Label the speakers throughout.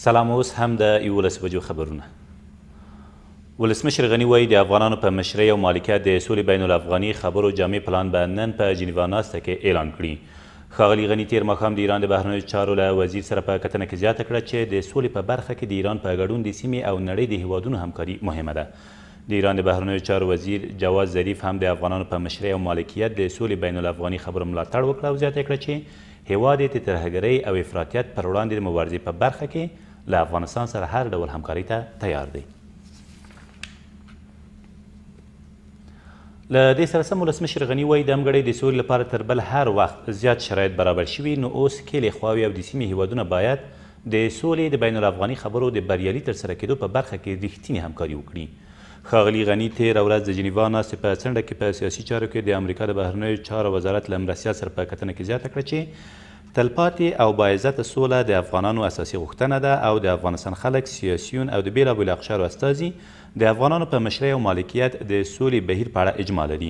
Speaker 1: سلام. اوس هم د 11 بجو خبرونه. ولسمشر غني وایي د افغانانو په مشرۍ او مالکیت د سولې بین الافغاني خبرو جامع پلان به نن په جنیوا ناسته کې اعلان کړي. ښاغلي غني تیر ماښام د ایران د بهرنیو چارو له وزیر سره په کتنه کې زیاته کړه چې د سولې په برخه کې د ایران په ګډون د سیمې او نړۍ د هیوادونو همکاري مهمه ده. د ایران د بهرنیو چارو وزیر جواد ظریف هم د افغانانو په مشرۍ او مالکیت د سولې بین الافغاني خبرو ملاتړ وکړه او زیاته کړه چې هیواد یې د ترهګرۍ او افراطیت پر وړاندې د مبارزې په برخه کې له افغانستان سره هر ډول همکارۍ ته تیار دی. له دې سره سم ولسمشر غني وایي د همګړۍ د سولې لپاره تر بل هر وخت زیات شرایط برابر شوي، نو اوس ښکېلې خواوې او د سیمې هیوادونه باید د سولې د بین الافغاني خبرو د بریالي ترسره کېدو په برخه کې رښتینې همکاري وکړي. ښاغلي غني تېره ورځ د جنیوا ناستې په څنډه کې په سیاسي چارو کې د امریکا د بهرنیو چارو وزارت له مرستیال سره په کتنه کې زیاته کړه چې تلپاتې او باعزته سوله د افغانانو اساسي غوښتنه ده او د افغانستان خلک، سیاسیون او د بېلابېلو اقشارو استازي د افغانانو په مشرۍ او مالکیت د سولې بهیر په اړه اجماع لري.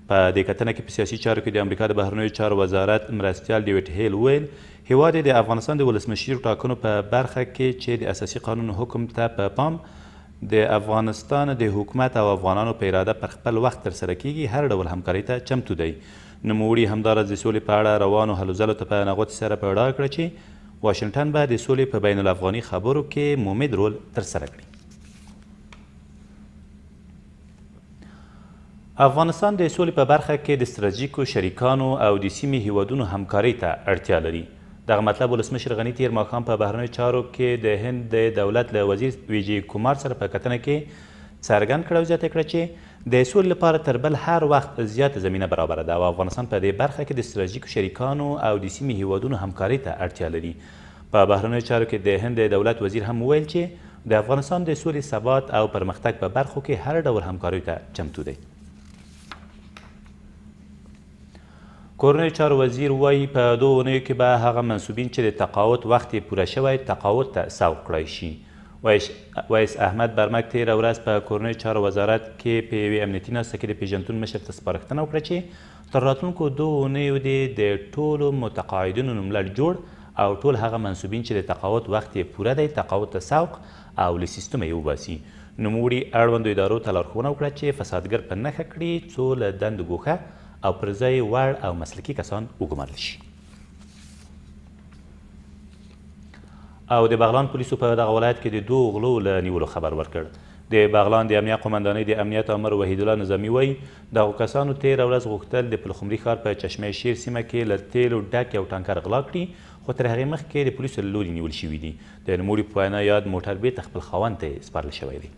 Speaker 1: په دې کتنه کې په سیاسي چارو کې د امریکا د بهرنیو چارو وزارت مرستیال ډیویډ هیل ویل هیواد یې د افغانستان د ولسمشر ټاکنو په برخه کې چې د اساسي قانون حکم ته په پام د افغانستان د حکومت او افغانانو په اراده پر خپل وخت ترسره کیږي هر ډول همکارۍ ته چمتو دی. نوموړي همداراز د سولې په اړه روانو هلو ځلو ته په نغوتې سره په ډاګه کړه چې واشنګټن به د سولې په بین الافغاني خبرو کې مومد رول ترسره کړي. افغانستان د سولې په برخه کې د ستراتیژیکو شریکانو او د سیمې هیوادونو همکارۍ ته اړتیا لري. دغه مطلب ولسمشر غني تیر ماښام په بهرنیو چارو کې د هند د دولت له وزیر ویجی کومار سره په کتنه کې څرګند کړه او زیاته کړه چې د سولې لپاره تر بل هر وخت زیاته زمینه برابره ده او افغانستان په دې برخه کې د ستراتیژیکو شریکانو او د سیمې هیوادونو همکارۍ ته اړتیا لري. په بهرنیو چارو کې د هند د دولت وزیر هم وویل چې د افغانستان د سولې ثبات او پرمختګ په برخو کې هر ډول همکاریو ته چمتو دی. کورنیو چارو وزیر وایي په 2 اونیو کې به هغه منصوبین چې د تقاعد وخت یې پوره شوی تقاعد ته سوق کړای شي. ویس احمد برمک تېره ورځ په کورنیو چارو وزارت کې په یوې امنیتي ناسته کې د پیژندون مشر ته سپارښتنه وکړه چې تر راتلونکو 2 اونیو دې د ټولو متقاعدینو نوملړ جوړ او ټول هغه منصوبین چې د تقاعد وخت یې پوره دی تقاعد ته سوق او له سیستمه یې وباسي. نوموړي اړوندو ادارو ته لارښوونه وکړه چې فسادګر په نښه کړي څو له دندو ګوښه او پر ځای وړ او مسلکي کسان وګمارل شي. او د بغلان پولیسو په دغه ولایت کې د 2 غلو له نیولو خبر ورکړ. د بغلان د امنیه قومندانۍ د امنیت امر وحید الله نظامي وایي دغو کسانو تېره ورځ غوښتل د پلخمري ښار په چشمه شیر سیمه کې له تیلو ډک یو ټانکر غلا کړي، خو تر هغې مخکې د پولیسو له لوري نیول شوي دي. د نوموړي په وینا یاد موټر بیرته خپل خاوند ته سپارل شوی دی.